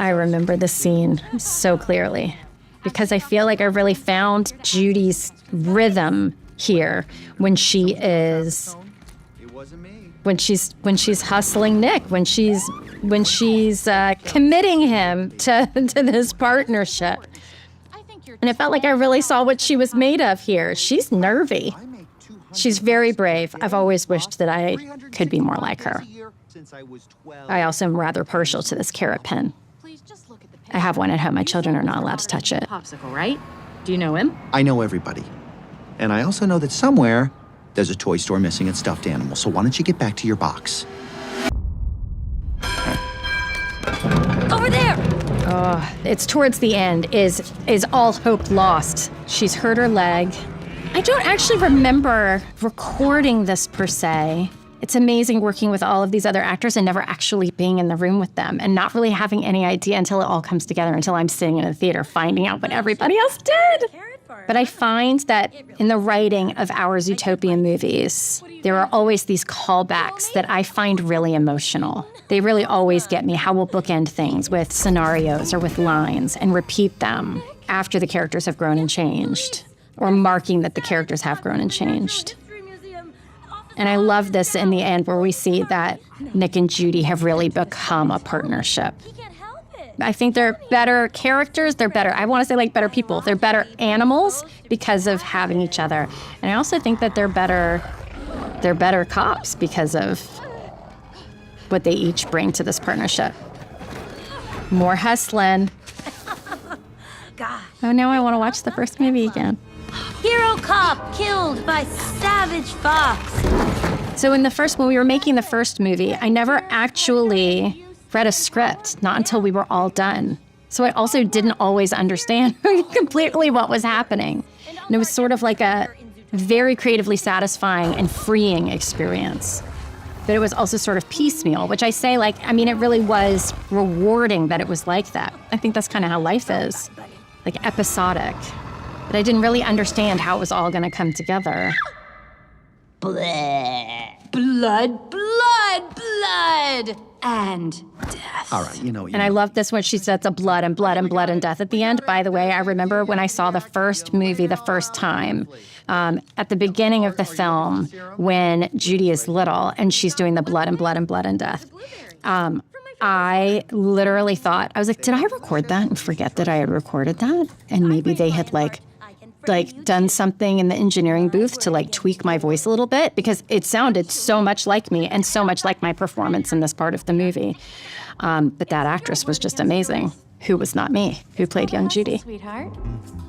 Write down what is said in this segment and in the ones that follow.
I remember the scene so clearly because I feel like I really found Judy's rhythm here when she's hustling Nick, when she's committing him to this partnership. And it felt like I really saw what she was made of here. She's nervy. She's very brave. I've always wished that I could be more like her. I also am rather partial to this carrot pen. I have one at home. My children are not allowed to touch it. Popsicle, right? Do you know him? I know everybody. And I also know that somewhere there's a toy store missing a stuffed animal. So why don't you get back to your box? Over there! Oh, it's towards the end. Is all hope lost? She's hurt her leg. I don't actually remember recording this per se. It's amazing working with all of these other actors and never actually being in the room with them and not really having any idea until it all comes together, until I'm sitting in a theater finding out what everybody else did. But I find that in the writing of our Zootopia movies, there are always these callbacks that I find really emotional. They really always get me, how we'll bookend things with scenarios or with lines and repeat them after the characters have grown and changed, or marking that the characters have grown and changed. And I love this in the end where we see that Nick and Judy have really become a partnership. I think they're better characters. They're better, I want to say like better people. They're better animals because of having each other. And I also think that they're better cops because of what they each bring to this partnership. More hustling. Oh, now I want to watch the first movie again. Hero cop killed by savage fox. So when we were making the first movie, I never actually read a script, not until we were all done. So I also didn't always understand completely what was happening. And it was sort of like a very creatively satisfying and freeing experience. But it was also sort of piecemeal, which I say it really was rewarding that it was like that. I think that's kind of how life is, like episodic. But I didn't really understand how it was all gonna come together. Blood, blood, blood, blood, and death. All right, And I love this when she says a blood and blood and blood and death at the end. By the way, I remember when I saw the first movie the first time, at the beginning of the film, when Judy is little and she's doing the blood and blood and blood and death. I literally thought, I was like, did I record that and forget that I had recorded that? And maybe they had done something in the engineering booth to tweak my voice a little bit, because it sounded so much like me and so much like my performance in this part of the movie. But that actress was just amazing, who was not me, who played young Judy. Sweetheart.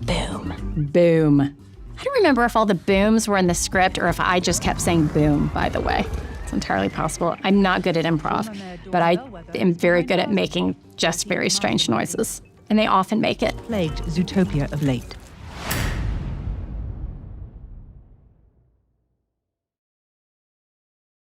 Boom. Boom. I don't remember if all the booms were in the script or if I just kept saying boom, by the way. It's entirely possible. I'm not good at improv, but I am very good at making just very strange noises. And they often make it. Plagued Zootopia of late.